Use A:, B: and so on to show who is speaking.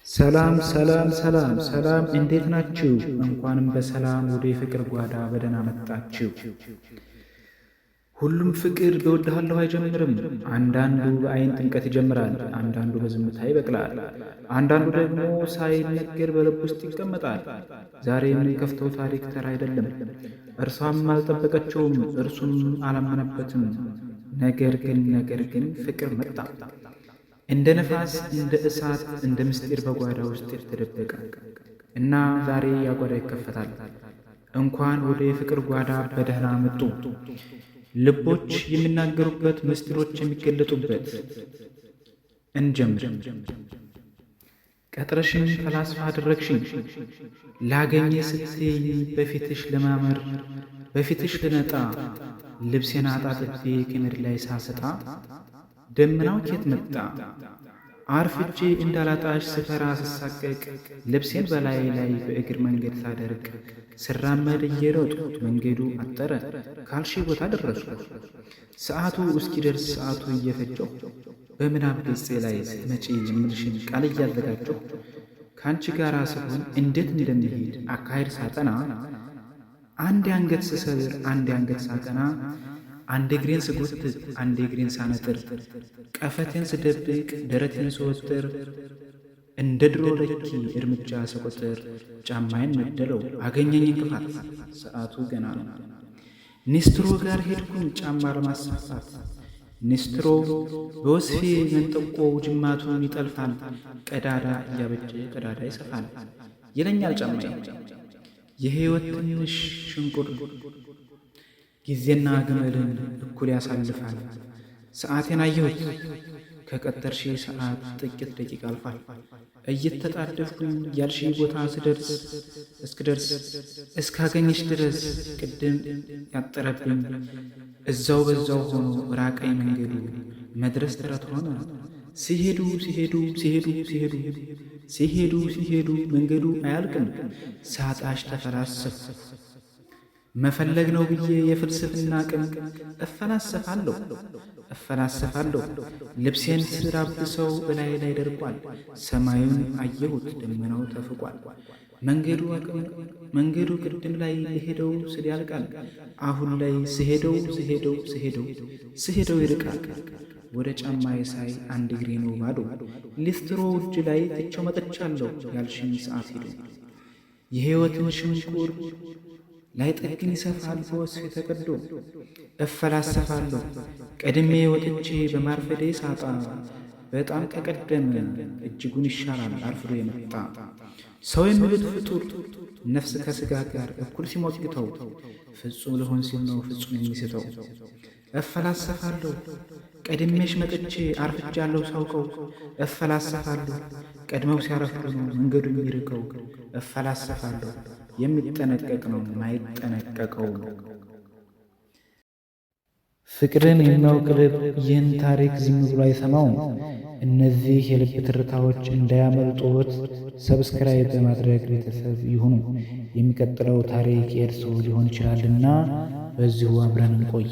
A: ሰላም ሰላም ሰላም ሰላም፣ እንዴት ናችሁ? እንኳንም በሰላም ወደ ፍቅር ጓዳ በደህና መጣችሁ። ሁሉም ፍቅር በወድሃለሁ አይጀምርም። አንዳንዱ በአይን ጥምቀት ይጀምራል፣ አንዳንዱ በዝምታ ይበቅላል፣ አንዳንዱ ደግሞ ሳይነገር በልብ ውስጥ ይቀመጣል። ዛሬ የምንከፍተው ታሪክ ተራ አይደለም። እርሷም አልጠበቀችውም፣ እርሱም አላመነበትም። ነገር ግን ፍቅር መጣ። እንደ ነፋስ፣ እንደ እሳት፣ እንደ ምስጢር በጓዳ ውስጥ የተደበቀ እና ዛሬ ያ ጓዳ ይከፈታል። እንኳን ወደ የፍቅር ጓዳ በደህና መጡ። ልቦች የሚናገሩበት፣ ምስጢሮች የሚገለጡበት። እንጀምር። ቀጥረሽኝ ፈላስፋ አደረግሽኝ፣ ላገኘ ስትይኝ በፊትሽ ለማመር በፊትሽ ልነጣ፣ ልብሴን አጣጥቤ ከመሬት ላይ ሳሰጣ ደመናው ኬት መጣ? አርፍጄ እንዳላጣሽ ስፈራ ስሳቀቅ፣ ልብሴን በላይ ላይ በእግር መንገድ ሳደርቅ፣ ስራመድ እየሮጥኩ መንገዱ አጠረ፣ ካልሺ ቦታ ደረስኩ። ሰዓቱ እስኪደርስ ሰዓቱ እየፈጀሁ፣ በምናብ ገጼ ላይ ስትመጪ የምልሽን ቃል እያዘጋጀሁ፣ ከአንቺ ጋር ስሆን እንዴት እንደምሄድ አካሄድ ሳጠና፣ አንድ አንገት ስሰብር አንድ አንገት ሳቀና፣ አንድ እግሬን ስጎትት አንድ እግሬን ሳነጥር፣ ቀፈቴን ስደብቅ ደረቴን ስወጥር፣ እንደ ድሮ ለኪ እርምጃ ስቆጥር፣ ጫማዬን መደለው አገኘኝ እንቅፋት፣ ሰዓቱ ገና ነው። ኒስትሮ ጋር ሄድኩኝ ጫማ ለማስፋት፣ ኒስትሮ በወስፌ መንጠቆ ጅማቱን ይጠልፋል፣ ቀዳዳ እያበጀ ቀዳዳ ይሰፋል ይለኛል ጫማዬ። የሕይወት ትንሽ ሽንቁር ጊዜና ግመልን እኩል ያሳልፋል። ሰዓቴን አየሁት፣ ከቀጠርሺ ሰዓት ጥቂት ደቂቃ አልፏል። እየተጣደፍኩኝ ያልሺ ቦታ እስክደርስ እስካገኘሽ ድረስ ቅድም ያጠረብኝ እዛው በዛው ሆኖ ራቀኝ መንገዱ። መድረስ ጥረት ሆነ። ሲሄዱ መንገዱ አያልቅም። ሳጣሽ ተፈላሰፍ መፈለግ ነው ብዬ የፍልስፍና ቅም እፈላሰፋለሁ። ልብሴን ስራብሰው በላይ ላይ ደርቋል። ሰማዩን አየሁት ደመናው ተፍቋል። መንገዱ ቅድም ላይ የሄደው ስል ያልቃል። አሁን ላይ ስሄደው ይርቃል። ወደ ጫማዬ ሳይ አንድ እግሬ ነው ባዶ። ሊስትሮ እጅ ላይ ትቼው መጥቻለሁ ያልሽኝ ሰዓት ሄዶ። የሕይወትን ሽንቁር ላይ ጠግን ይሰፋል በወስፌ ተቀዶ። እፈላሰፋለሁ ቀድሜ ወጥቼ በማርፈዴ ሳጣ፣ በጣም ከቀደመ እጅጉን ይሻላል አርፍዶ የመጣ። ሰው የሚሉት ፍጡር ነፍስ ከሥጋ ጋር እኩል ሲሞግተው፣ ፍጹም ልሆን ሲል ነው ፍጹም የሚስተው። እፈላሰፋለሁ ቀድሜሽ መጥቼ አርፍጃለሁ ሳውቀው፣ እፈላሰፋለሁ ቀድመው ሲያረፍዱ ነው መንገዱ የሚርቀው። እፈላሰፋለሁ የሚጠነቀቅ ነው ማይጠነቀቀው። ፍቅርን የሚያውቅ ልብ ይህን ታሪክ ዝም ብሎ አይሰማውም። እነዚህ የልብ ትርታዎች እንዳያመልጦት ሰብስክራይብ በማድረግ ቤተሰብ ይሁኑ። የሚቀጥለው ታሪክ የእርስዎ ሊሆን ይችላልና በዚሁ አብረን እንቆይ።